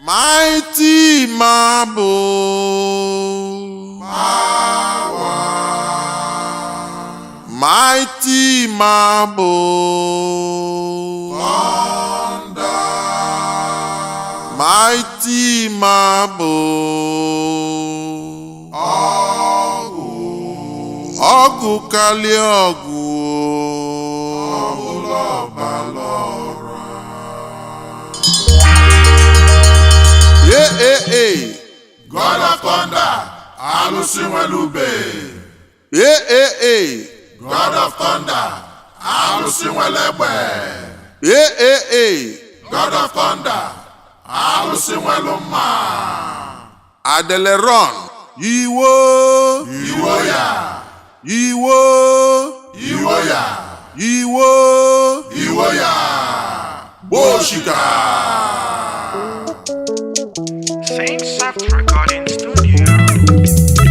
Mighty marble, power, mighty marble, thunder, mighty marble, ọgụ kalie ọgụ, God of thunder, alụsị nwere ube. God of thunder, alụsị nwere egbe. God of thunder, alụsị nwere mma. Adeleron, yiwo, Iwo ya, yiwo, iwo ya, yiwo, iwo ya, Boshika. Saint Soft Recording Studio.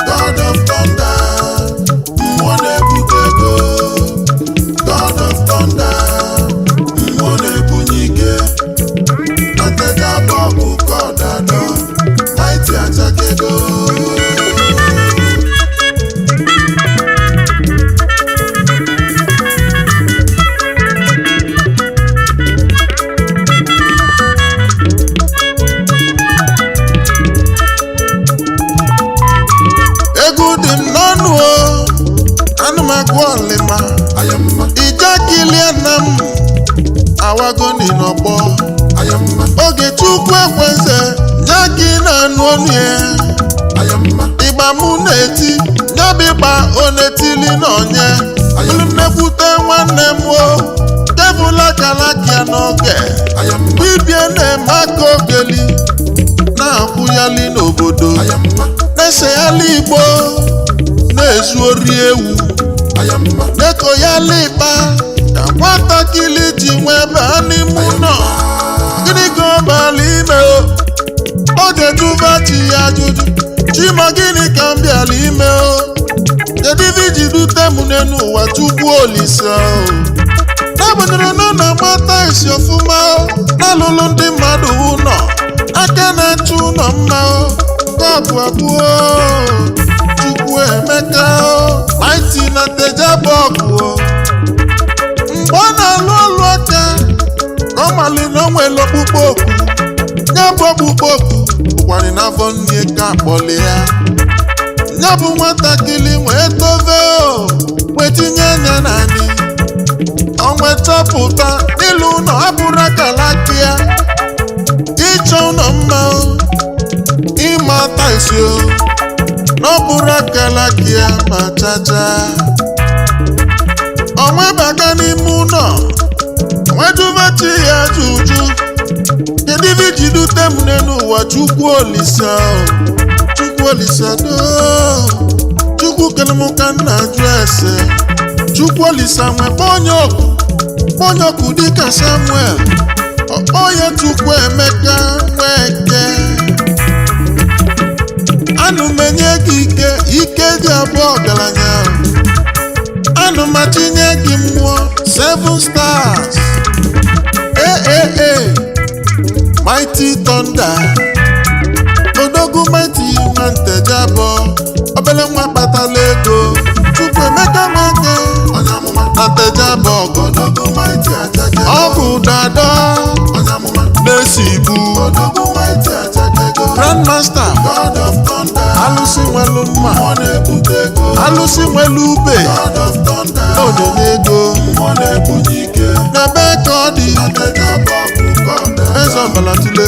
God of thunder, mmụọ na-ebute ego. God of thunder, mmụọ na-ebunye ike. Atega bọọbụ kọdadọ, mighty achakego. Ọlịma Ayamma, ijekilie nna m awagoni n'ọgbọ ayamma, oge Chukwu ekwenze nye gị na-anụ onu ya ayamma, ịgba mụ na-eti nyabịgba onetili n'onye olu nnekwute nwanne m o tebụla kalakia n'oge ayamma, bibie na-eme aka ogeli na-akwụyali n'obodo ayamma, na-eseghalị Igbo na-ezu ori ewu ayamma, na-ekoyali ịkpa ka nwatakịrị ji nwe ebe ha n'ime ụlọ gịnị ka ọ bara ime o ga-eduba chi ya ajụjụ chima gịnị ka m bịara ime o kedu ife iji dute m n'elu ụwa Chukwu Olise n'agbanyeghị na ọ na-agbata isi ọfụma na-alụlụ ndị mmadụ ụlọ aka na-achụ ụlọ mma kọpụ abụọ Chukwu Emeka mighty na tejabọgụ mgbe ọ na-alụ ọlụ aka ka ọ mali na o nwere okpukpe oku ya bụ okpukpe oku bụkwari n'afọ nne ka akpọli ya ya bụ nwatakịrị wee tove wee tinye anya n'anyị o wee chọpụta n'ịlụ ụlọ abụrụ akalaki ya ịchọ ụlọ mma ịmata isi n'ọbụrụ akalaki ya ma chacha onwebaga n'ime ụlọ nwedubachi ya juju kedu ife iji dute m n'elu ụwa Chukwu Olise Chukwu Olise do Chukwu kelemụka nna jụ ese Chukwu Olise nwekwa onye oku dịka Samuel ọkpọ ya Chukwu Emeka Nweke anụ menye gị ike dị abụọ ọgaranya anụ machinye gị mmụọ 7 stars mighty thunder odogwu mighty nwa ntejabọ obele nwa kpatala ego Chukwu Emeka Nweke na ntejabọ ọ bụ dada na-esi ibu Grandmaster, God of thunder, alụsị alụsị nwere ube onyonye ego n'ebe ka ọ dị eze ọbala tule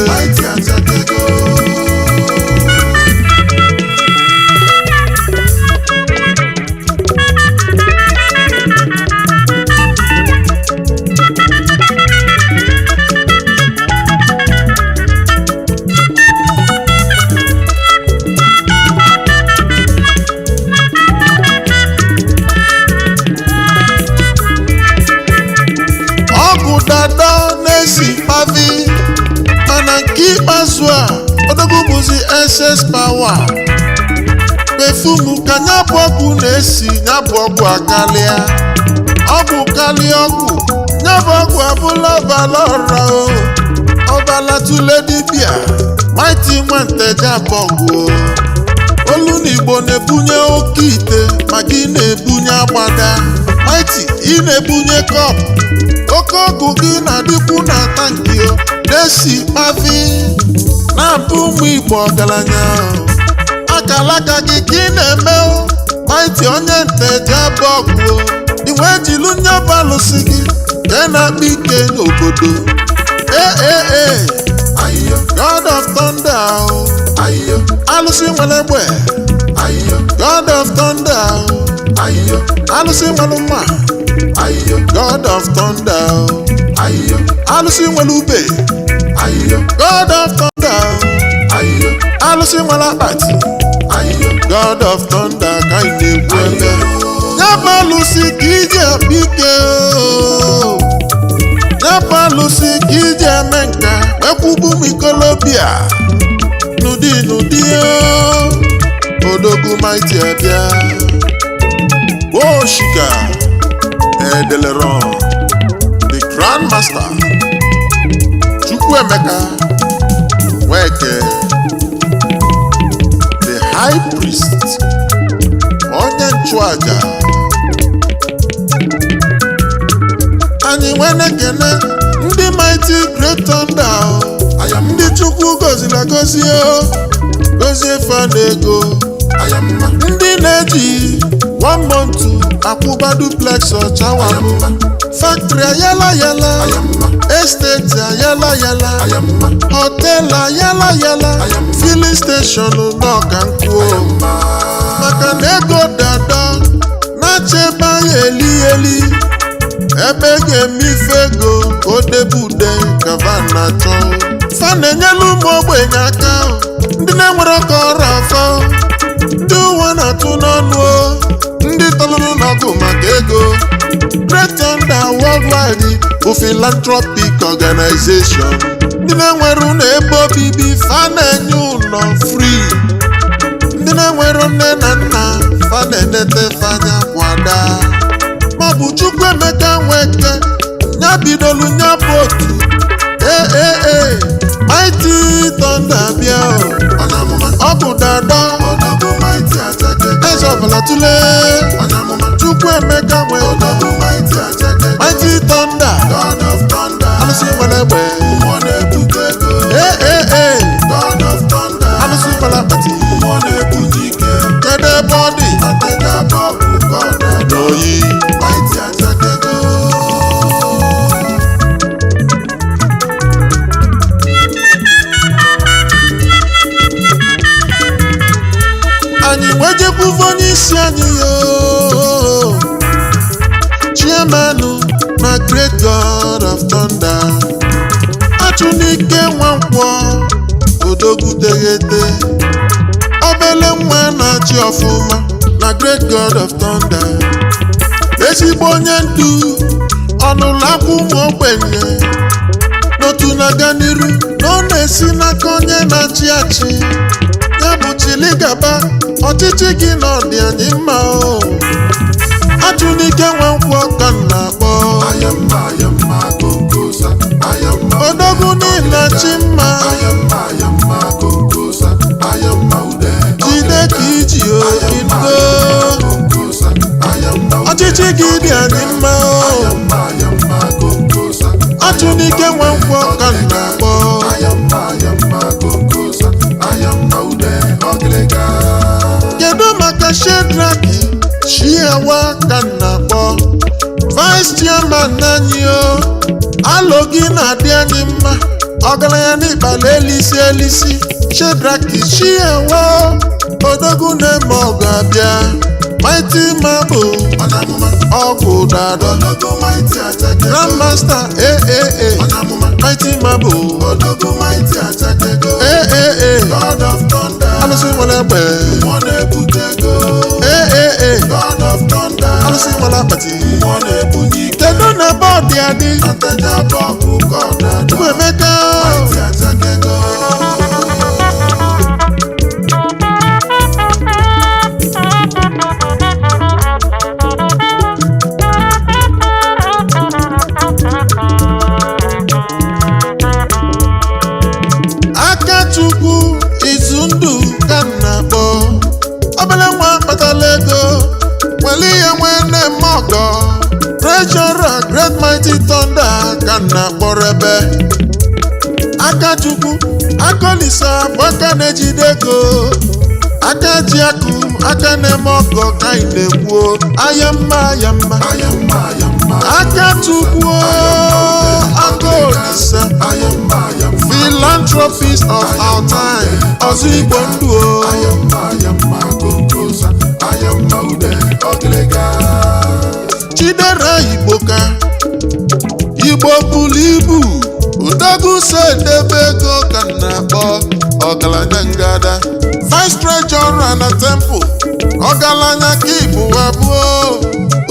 mana nke ikpeazụ a odogwu bụzi SS Power pefumu ka nyabụ ọgwụ na-esi nyabụ ọgwụ akalịa ọgwụ kalịa ọgwụ nyabụ ọgwụ abụla ọbala ọra o ọbala tule dibịa Mighty Nwanteje abọgwụ olu n'Igbo na-ebunye oke ite maka ị na-ebunye agbada Mighty ị na-ebunye kọp oke ọgwụ gị na-adịkwu na tankị na-esi kpavi na-abụ ụmụ Igbo ọgaranya akalaka gị ka ị na-eme Mighty onye Nteje abọgwụ iwe jilu nyabụ alụsị gị ka ị na-akpa ike n'obodo God of Thunder alụsị nwere egbe God of Thunder alụsị nwere mma God of Thunder alụsị nwere ube God of Thunder alụsị nwere akpati God of Thunder ka ị na-ekwu ebe nyabụ alụsị ka iji akpa ike nyabụ alụsị ka iji eme nka ekwubu m ikolobịa n'ụdị odogwu Mighty abịa Oshika Edeleron the Grand Master Chukwuemeka Weke the High Priest onye nchụaja anyị nwere ekele ndị Mighty Great Thunder ndị Chukwu gọziri agọzi gozie fa n'ego ndị na-eji 1 month akwụba duplex ọchawa factory ayala estate ayala hotel ayala filling station n'ọka nkwu maka na ego dada na-achebe anyị eli ebe ga-eme ife ego ka o debe ude ka van na-achọ fa na-enyelu ụmụ ogbenye aka ndị na-enwere ọka ọrụ afọ ndị ụwa na-atụ n'ọnụ ndị tọlụrụ n'ọgụ maka ego Great Thunder Worldwide bụ philanthropic organization ndị na-enwere ụlọ ebe obibi fa na-enye ụlọ free ndị na-enwere nne na nna fa na-enete fanya kwada maọbụ Chukwuemeka Nweke nya bidolu nya bụ otu Mighty Thunder bịa ọ bụ dada eze ọbala tule Chukwuemeka Nweke Mighty Thunder alụsị nwere egbe alụsị nwere akpati kedu ebe ọ dị n'oyi anyị nwejekwuve onye isi anyị Chairman na Great God of Thunder Achụnike Nwankwọ odogwu teghete obele nwa na-achị ọfụma na Great God of Thunder ezigbo onye ndu ọnụlọ akwụ ụmụ ogbenye n'otu na-aga n'iru na ọ na-esi n'aka onye na-achị achị ya bụ chiligaba ọchịchị gị na ọdị anyị mma Achụnike Nwankwọ ka m na-akpọ odogwu niile chi mma jide ka iji okindo ọchịchị gị dị anyị mma Achụnike Nwankwọ ka m na-akpọ kedu maka Shedraki Chiawa ka m na-akpọ Vice Chairman anyị o alụ gị na-adị anyị mma ọgaranya n'ịkpala elisi Shedraki Chiawa odogwu na-eme ọgụ abịa Mighty Mabo ọgwụ dada Grandmaster Mighty Mabo alụsị nwere egbe alụsị nwere akpati kedu na bọọdụ ya dị Chukwuemeka Akachukwu Izundụ ka m na-akpọ obere nwa kpatara ego nwere ihe nwene mọgọ Treasurer Great Mighty Thunder ka m na-akpọrọ ebe Akachukwu akọlisa bụ aka na-ejide ego aka ji akụ aka na-eme ọgọ ka anyị na-ekwuo ayamma Akachukwu akọlisa philanthropist of our time ọzọ Igbo ndụ Chidera Igboka Igbo bulu ibu odogwu so edebe ego ka m na-akpọ ọgaranya ngada Vice Treasurer na Temple ọgaranya ka Igbo abụọ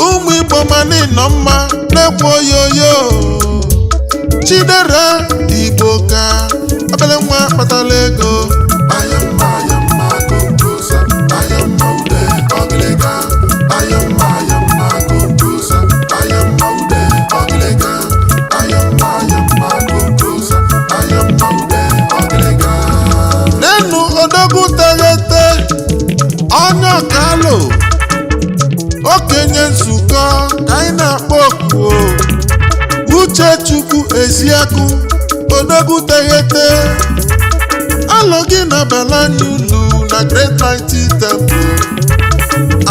ụmụ Igbo mana ịnọ mma na-ekwu oyoyo Chidera Igboka obere nwa kpatara ego nenu odogwu teghete onye ọkalụ okenye nzukọ ka anyị na-akpọ oku Uchechukwu Eziakụ odogwu teghete alụ gị na balanya ulu na Great Mighty Temple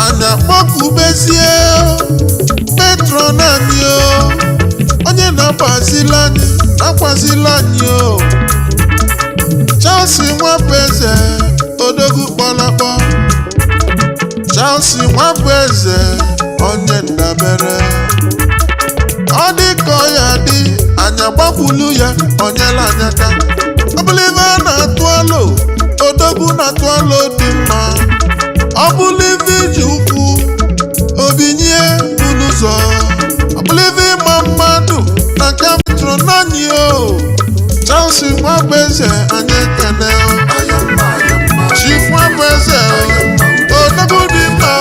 anyị akpọkubezie Patron anyị onye na-akwazili anyị Chelsea Nwabeze odogwu kpọlakpọ Chelsea Nwabeze onye ndabere ọ dị ka ọ ya dị anya gbakwulu ya onyela anya aka ọ bụrụ ife a na-atụ alo odogwu na-atụ alo dị mma ọ bụrụ ife iji ukwu obinye bulu ụzọ ọ bụrụ ife ịma mmadụ na nke metụrụ n'anyị Chelsea Nwabeze anyị ekene Chief Nwabeze odogwu dị mma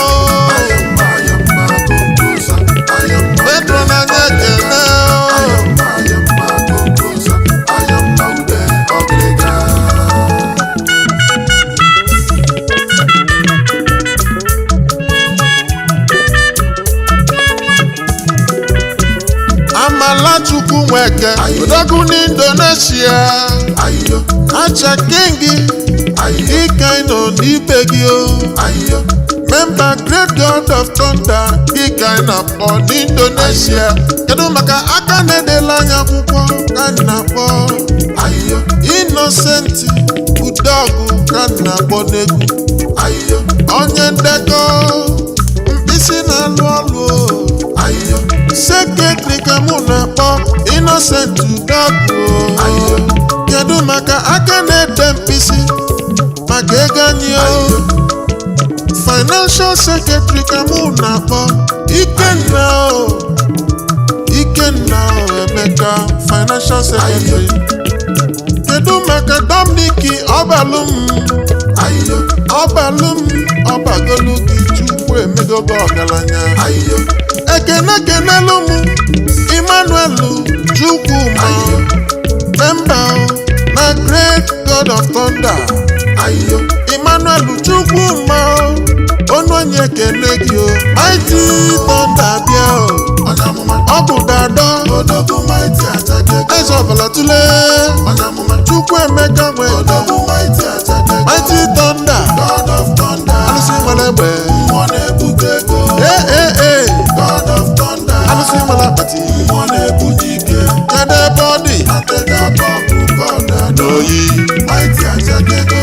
Petro n'anya ekene Amalachukwu Nweke odogwu n'Indonesia Acha Kingi Ikaino n'ibe gị Member Great God of Thunder Ikaino kpọ n'Indonesia kedu maka aka na-edela anya akwụkwọ ka m na-akpọ Innocent Udogwu ka m na-akpọ n'egwu onye ndekọ mkpịsị na-alụ ọlụ Secretary ka mụ na-akpọ Innocent Udogwu kedu maka aka na-ede mkpịsị maka ego anyị Financial Secretary ka mụ na-akpọ Ikenna Emeka Financial Secretary kedu maka Dominic ọbagolu gị Chukwu emegogo ọgaranya ekenelu m Emmanuel Chukwuma member na Great God of Thunder Emmanuel Chukwuma onu onye ekele gị Mighty Thunder bịa ọ bụ dada eze ọbụla tụle Chukwuemeka Nweke Mighty Thunder alụsị nwere egbe oyi Mighty Achakego.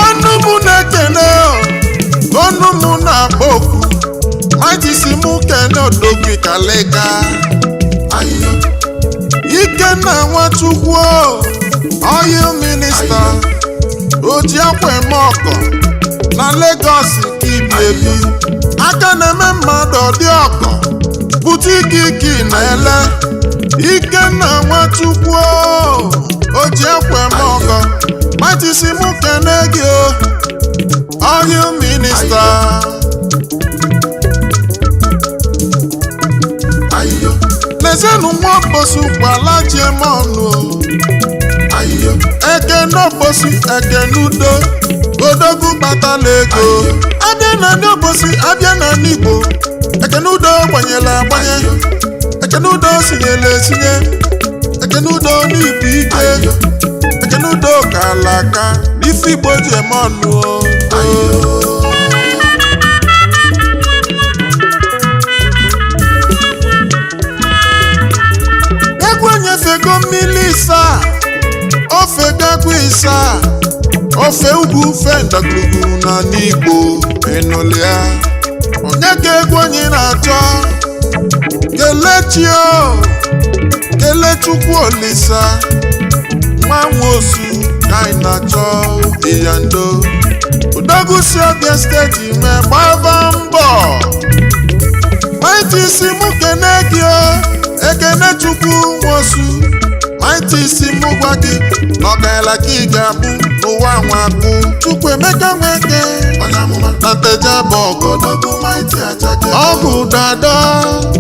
ọnụ mụ na-ekene ọnụ mụ na-akpọ okwu Mighty si mụ kene odogwu kalịka Ayo, Ikenna Nwachukwu oil minista oji akwa eme ọkọ na Lagos ka ibi ebi aka na-eme mmadụ ọdị ọkọ butiki iki na-ele Ikenna Nwachukwu oji akwa eme ọkọ Mighty si mụ kene gị oil minista ayo, lezienụ nwa mposi kwala ji eme ọnụ ayo, ekene obosi ekene udo odogwu kpatala ego abịa na ndị obosi abịa na ndị Igbo ekene udo gbanyere agbanye ekene udo sinyere esinye ekene udo n'ibu ike ekene udo ka ala aka n'ife Igbo ji eme ọnụ egwu enyefego mmiri isaa ofe gagwa isaa ofe ugwu fe ndagwurugwu na n'Igbo enụlịa onye ka egwu onye na-achọ kelechio kelechukwu Olisa nwa nwosu ka anyị na-achọ Iyando odogwu si Abia steeti nwee gbava mbọ Mighty si mụ kene gị ekene chukwu nwosu Mighty si mụ gwa gị na ọ gaela ka ị ga-abụ n'ụwa nwakụ Chukwu Emeka Nweke onye amụma, na Ntejaba ọgụ odogwu Mighty Achakego. ọgụ dada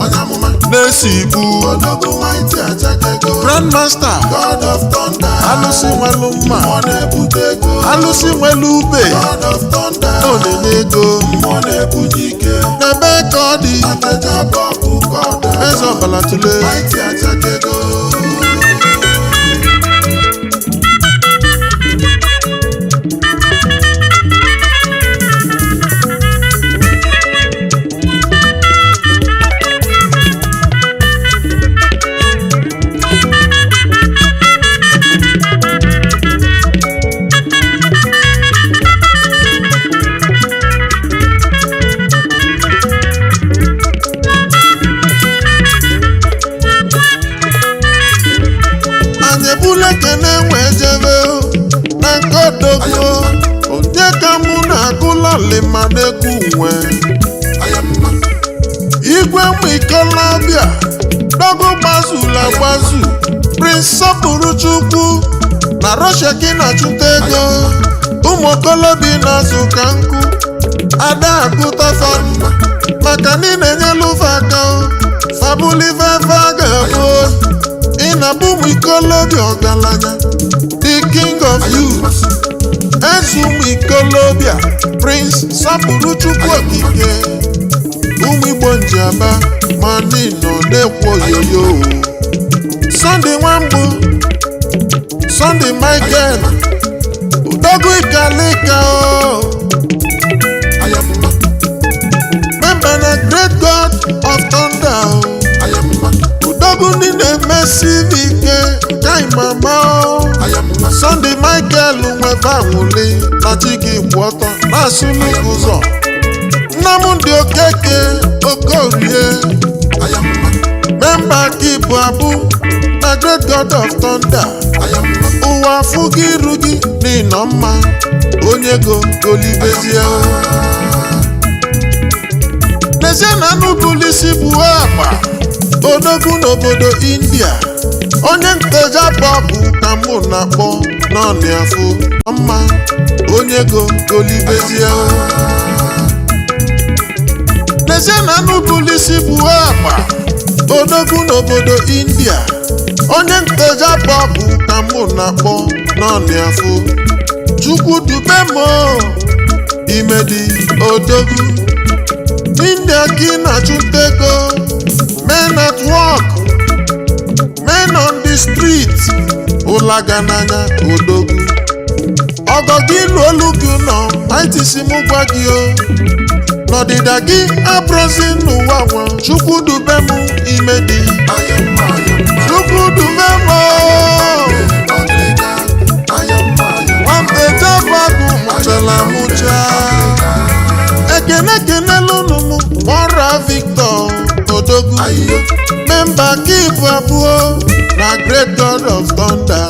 Onye amụma, na-esi ibu odogwu Mighty Achakego. Grandmaster God of Thunder. alụsị nwelu mma Mmụọ na-ebute ego. alụsị nwelu ube God of Thunder. na onyinye ego Mmụọ na-ebute ike. n'ebe ka ọ dị Ntejaba ọgụ God of eze ọbala tule Mighty Achakego. anyị ebula ekene wee jebe na nke odogwu onye ka mụ na-agụla lima n'egwu nwe Ayamma, igwe mụ ikolobịa dogo gbazula agbazu Prince Sọpụrụ Chukwu na Rosheki na-achụta ego ụmụ okolobịa na-azụ ka nkụ ada agụtafa maka na ị na-enyelụfa aka fabuliveva ga-abụ ị na-abụ ụmụ ikolobịa ọgaranya the king of youth eze ụmụ ikolobịa Prince Sọpụrụ Chukwu okike ụmụ Igbo njiaba ma nọ na-ekwu oyoyo Sunday Nwamgbo Sunday Michael Odogwu Ikalika ayamma, member na Great God of Thunder ayamma, Odogwu ndị na-emesi ike kai mama ayamma, Sunday Michael nwebe anwụli na chi gị kwụ ọtọ na-asụ n'ụzọ ụzọ Nnamdị Okeke Okorie ayamma, memba ka ibu abụ na Great God of Thunder ayamma, ụwa afụ gị iru gị n'ịnọ mma onye go golibezie n'ezie na anụbulisi bụ akpa odogwu n'obodo India onye Ntejaba bụ ka mụ na-akpọ n'ọnị afụ mma onye go golibezie n'ezie na anụbulisi bụ akpa odogwu n'obodo India onye Ntejaba bụ ka mụ na-akpọ n'ọnị afụ Chukwu dube m imedi odogwu India ka ị na-achụta ego men at work men on the street ụlaga n'anya odogwu ọgọ gị lụ olu gị nọ maitisi mụ gwa gị o n'ọdịda gị abụrụzi n'ụwa nwa chukwu dube mụ ime dị chukwu dube mụ nwampeja bagụ mụchala mụcha ekene kenelụnụ mụ mọra Victor odogwu memba kibu abụọ na Great God of Thunder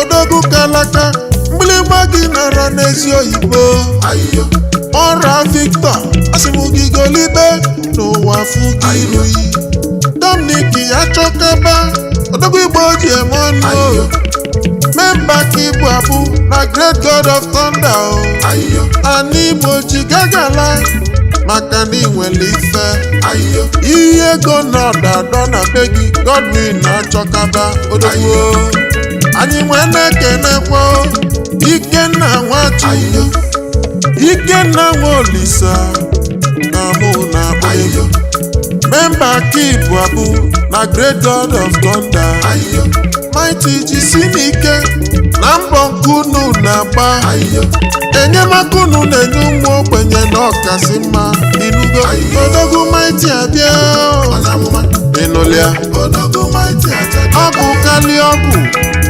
odogwu kalaka mgbịlịgba gị nara n'ezi oyibo ọra Victor asịmugigolibe n'ụwa fụ gị iruyi Dominic achọkaba odogwu igbo ji eme ọnụ memba kibu abụ na Great God of Thunder anyị igbo ji gagala maka na inwere ife ihe ego nọdadọ na be gị Godwin achọkaba odogwu anyị nwee na-ekenekwa Ikenna Nwachukwu Ikenna Nwaolisa na mụ na abụ memba kibu abụ na Great God of Thunder Mighty jisi n'ike na mbọ nke unu na-agba enyemaka unu na-enye ụmụ ogbenye na ọkasị mma inugo odogwu Mighty abịa ịnụlịa ọgwụ kali ọgwụ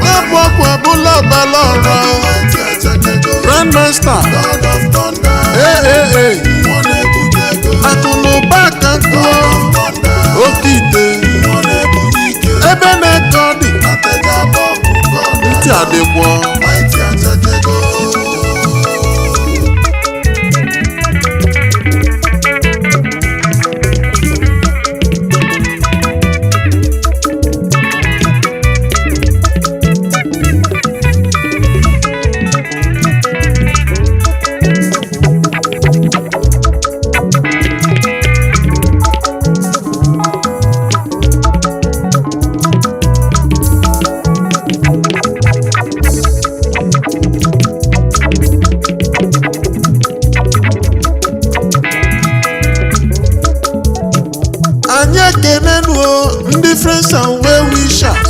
na-abụ ọgwụ abụla ọbala ọra Grandmaster akụ na ụba ka nkụọ oke ite ebe na-eke ọ dị ntị adịkwọ anyị ekenenuo ndị friends and well wishers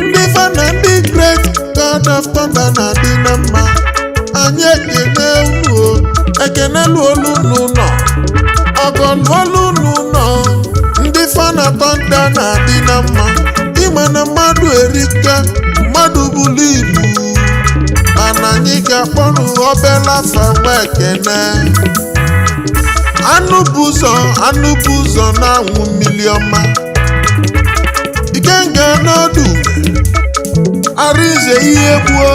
ndị fana ndị Great God of Thunder na-adị na mma anyị ekenelu olu n'ụlọ ọgọlụolu n'ụlọ ndị fana Thunder na-adị na mma ịma na mmadụ erika mmadụ bulu ibu mana anyị ga-akpọnụ obela afa nwa ekene anụ bụ ụzọ na-anwụ mmiri ọma Ikenga n'ọdụ Arinze ihe gbuo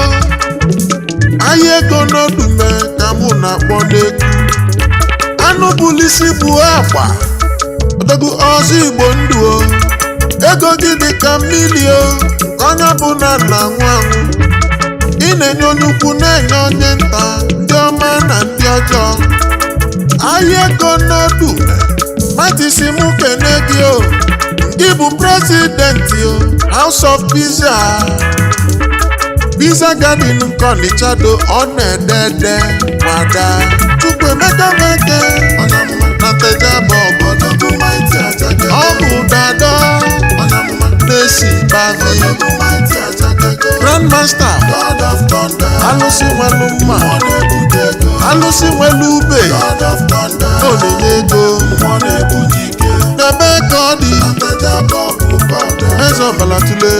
ahịa ego n'ọdụ mee ka mụ na-akpọ n'egwu anụ bulisi bụ agba odogwu ọzọ Igbo ndụ o ego gị dị ka mmiri o onye bụ na na-anwụ anwụ ị na-enye onye ukwu na-enye onye nta ndị ọma na ndị ọjọọ ahịa ego n'ọdụ matisi mụ kene gị o gị bụ prezidenti o House of Pizza Garden nkọnichado ọ na-edede nwada Chukwu Emeka Nweke na Tejaba ọ bụ dada na-esi bavi Grandmaster alụsị nwelu mma alụsị nwelu ube onyinye ego n'ebe ka ọ dị eze ọbala tule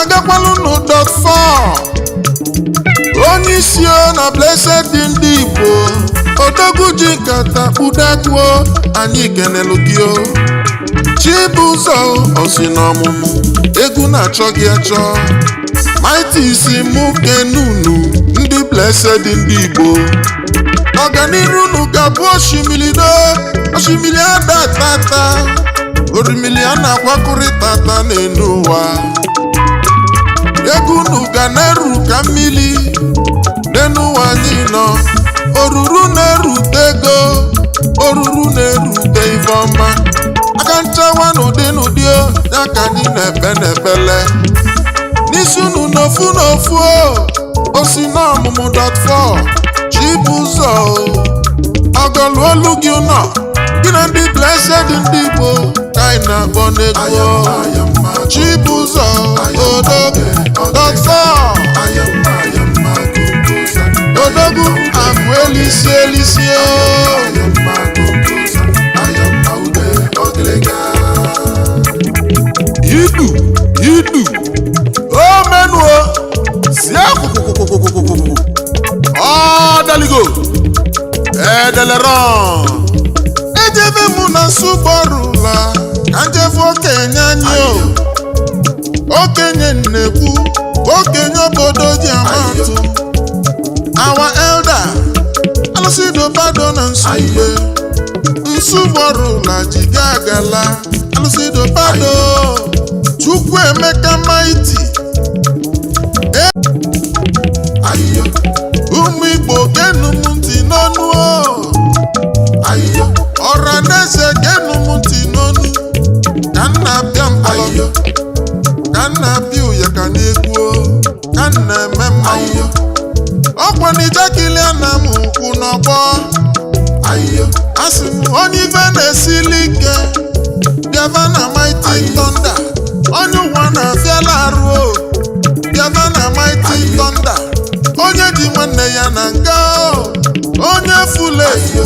na-agakwalụ n'ụdọ 4 onye isi na Blessed dị ndị Igbo odogwu ji nkata kpudakwuo anyị kenelu gị o Chibụzọ osi n'ọmụmụ egwu na-achọ gị achọ Mighty isi mụ kenunu ndị Blessed dị ndị Igbo ọganiru unu ga-abụ osimiri ada tata orimili a na-akwakọrịtata n'elu ụwa ego unu ga na-eru ka mmiri n'elu ụwa anyị nọ oruru na-erute ego oruru na-erute ife ọma aka nchawa n'ụdị n'ụdị ya ka anyị na-ekpe n'ekpele n'isi unu n'ofu n'ofu osi na ọmụmụ .4 Chibuzor ọgọlụ olu gị ụnọ gị na ndị blessed ndị Igbo ka anyị na-akpọ n'ego Chibuzor odogwu odogwu akụ elisi idu o menuo si akwụkwụkwụkwụkwụkwụ ọ daligo edeleron ejebe mụ na nsụgbọrụla ka njefe okenye anyị okenye nnekwu okenye obodo ji amatụ awa elda alụsịdobado na nsụgbọrụla jiga agala alụsịdobado Chukwu Emeka Maiti ụmụ Igbo genu m ntị n'ọnụ ọra na-eze genu m ntị n'ọnụ ka nna abịa mkpọrọ ka nna abịa ụya ka na-egwu ka nna eme mmanwụ ọkwa na ijakili a na m ụkwụ n'ọgbọ asị m onye ife na-esili ike bịava na Mighty Thunder onye ụwa na-afịala arụ bịava na Mighty Thunder onye ji nwanne ya na nga onye fụlụ efu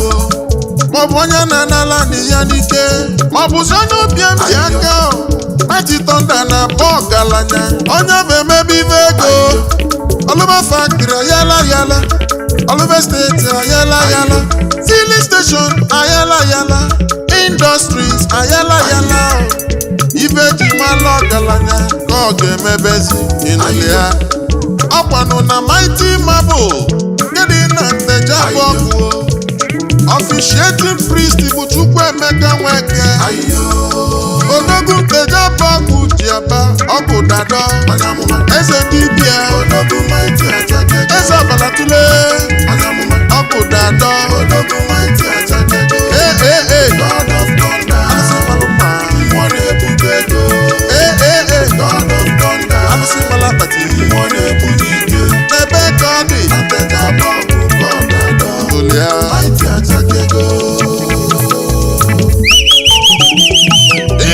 maọbụ onye na-anala ya n'ike maọbụ so onye obiam ji aka Mighty Thunder na-akpọ ọgaranya onye bụ emebe ibe ego Oluba Factory ayala Oluba State ayala Filling Station ayala Industries ayala ibe ji mmalụ ọgaranya ka ọ ga-emebezi ịnụli ya ọkwanụ na Mighty Marble gịnị na nteja bụ ọkụ officiating priest bụ Chukwu Emeka Nweke odogwu nteja bụ ọkụ ji aba ọkụ dado eze dibịa eze ọbalatule ọkụ dado alụsị malakpati n'ebe ka ọ dị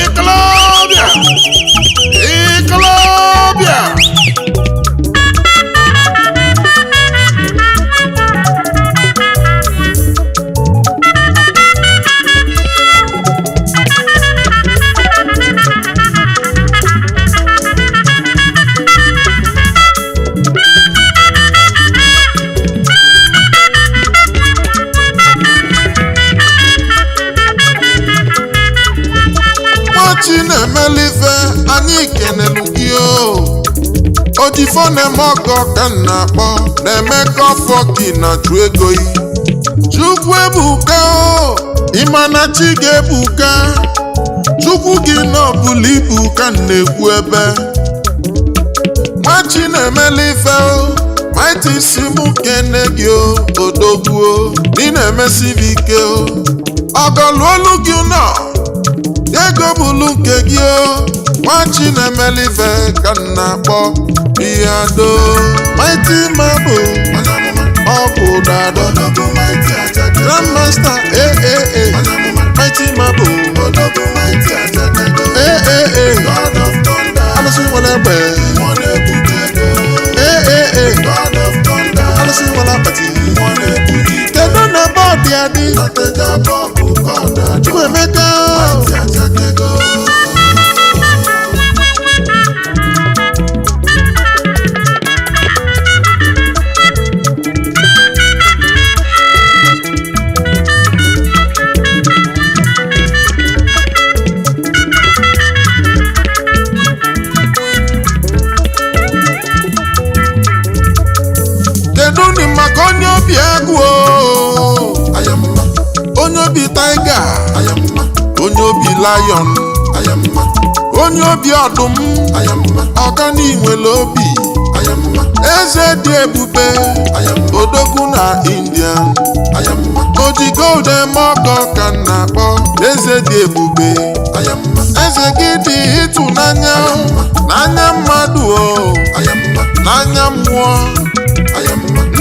Ikolobia Chinemelife anyị kenelu gị ojifo na-eme ọgọ ka m na-akpọ na-eme ka ọfọ gị na jụ ego yi Chukwu ebuka ịma na chi ga-ebuka Chukwu gị na ọbụla ibu ka m na-ekwu ebe nwa Chinemelife Mighty si mụ kene gị odogwu ị na-emesibi ike ọgọlụ olu gị nọ ego bụlụ nke gị nwa Chinemelife ka m na-akpọ ihe ado Mighty Marble ọkụ dado Grandmaster Mighty Marble alụsị nwere egbe alụsị nwere akpati kedu na bọọdụ ya dị Chukwu Emeka kedụ maka onye obi agụ onye obi Tiger onye obi Lion onye obi ọdụm ọgani nwere obi eze dị ebube odogwu na India oji golden mọgọ ka na-akpọ eze dị ebube eze gị dị ịtụnanya n'anya mmadụ n'anya mmụọ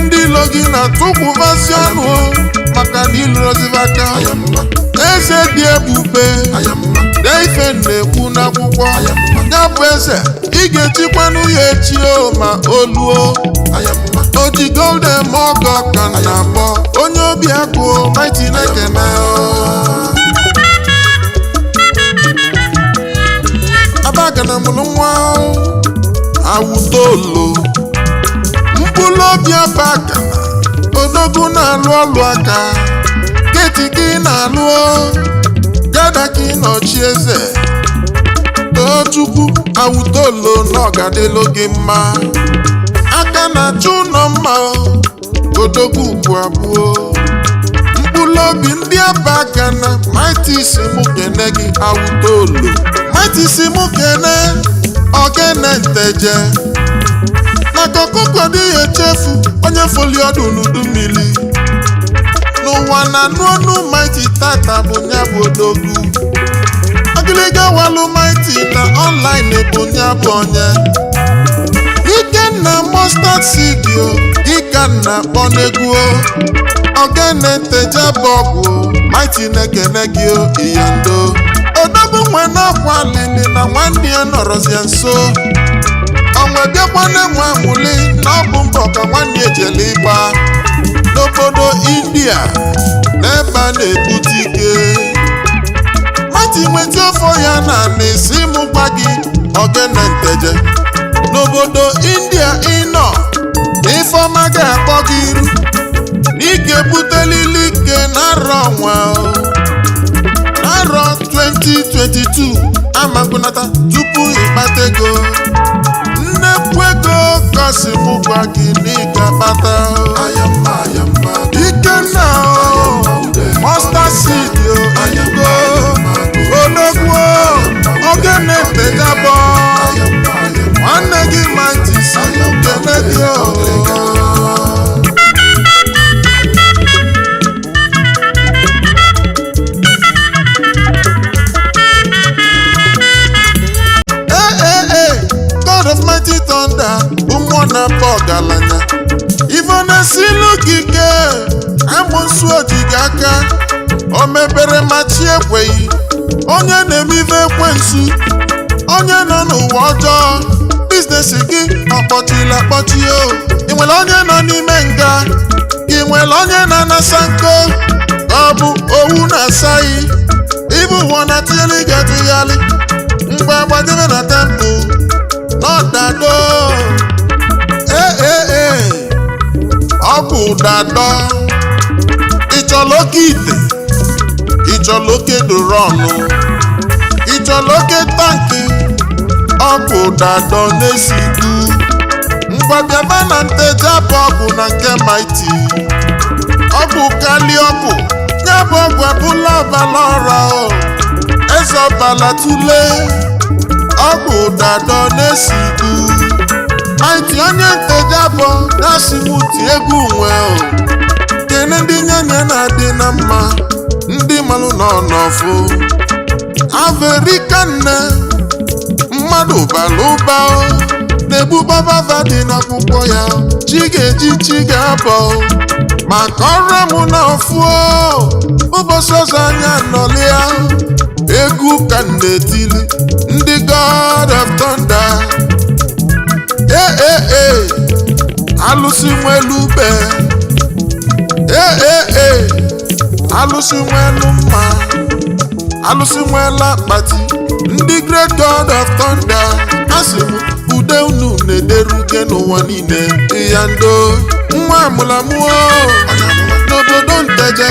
ndị ilo gị na-atụkwụbasị ọnụ maka na ilurozivaka eze dị ebube dee ife na-ekwu n'akwụkwọ ya bụ eze ị ga-echikwanụ ya echi ma oluo oji golden mọgọ ka na-akpọ onye obi akụ mighty na-ekene abagana mụrụ nwa awụtolo mkpụrụ obi abagana odogwu na-alụ ọlụ aka geti gị na-alụ gada gị nọchi eze tochukwu awụtolo na ọgadịlụ gị mma aka na-achụ ụlọ mma odogwu ugwu abụọ mkpụrụ obi ndị abagana mighty si mụ kene gị awụtolo mighty si mụ kene ogene nteje maka ọkụkọ dịghị echefu onye foli ọdụ n'udu mmiri n'ụwa na n'ọnụ mighty tata bụ nya bụ odogwu agịlịga walụ mighty na online bụ nya bụ onye Ikenna mustard seed Ikenna kpọnegwu ogene nteje bọgụ mighty na-ekene gị iyando odogwu nwe n'ọkwa lili na nwanne ya nọrọzie nso onwe bịakwana nwe amụli na ọ bụ mbọ ka nwanne ejele ịgba n'obodo India n'ebe a na-ebute ike mighty nweta ofo ya na na-esi mụ gwa gị ogene nteje n'obodo India ịnọ ifeọma ga-akpọ gị iru na ị ga-ebutelili ike n'arọ ọnwa n'arọ 2022 amagunata tupu ịkpata ego nnekwu ego kasi mụ gwa gị na ị ga-akpata Ikenna mustard seed ayugo odogwu ogene ntegabọ nwanne gị mighty si kene gị God of mighty thunder ụmụ na-akpọ ọgaranya ife na-esilu gị ike amụsụ ojighị aka o mebere ma chi ekweghị onye na-eme ife ekwensu onye nọ n'ụwa ọjọọ biznes gị ọkpọchila akpọchi ị nwere onye nọ n'ime nga ị nwere onye na-anasa nko ọ bụ owu na-asaghị ibu ụwa na tinyere ị ga-atụgharị mgbe agbadebe na tempụl n'ọdado ọ bụ ụdadọ ịchọrọ oke ite ịchọrọ oke dorọnụ ịchọrọ oke tankị ọ bụ ụdadọ na-esi du mgbabiaba na nteje abụ ọgwụ na nke mighty ọ bụ kali ọgwụ ya bụ ọgwụ abụla ọbala ọra eze ọbala tule ọ bụ ụdadọ na-esi du mighty onye nteje abụ na-asịmuti egwu nwe kene ndị nyanya na-adị na mma ndị malụ nọ n'ọfụ Afrika nne mmadụ bara ụba na-egbu babava dị n'akwụkwọ ya chi ga-eji chi ga-abọ maka ọrụ mụ n'ọfụ ụbọchị ọzọ anya nọlịa egwu ka na-etili ndị God of thunder alụsị nwelu ube alụsị nwelu mma alụsị nwela akpati ndị great God of thunder asị m ude unu na-ederuke n'ụwa niile iyando nwa amụlamụọ n'obodo nteje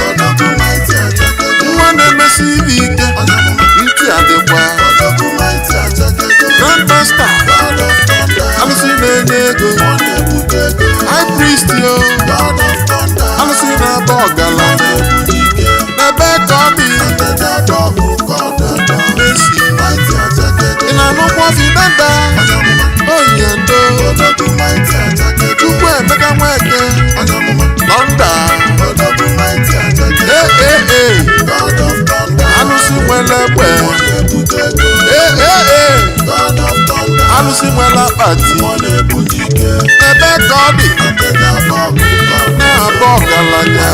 nwa na-emesi ibe ike ntị adịkwa grandmaster alụsị na-enye ego high priest alụsị na-aba ọgaranya n'ebe ka ọ dị Messi alụsị nwere akpati ebe ka ọ dị na-abụ ọgaranya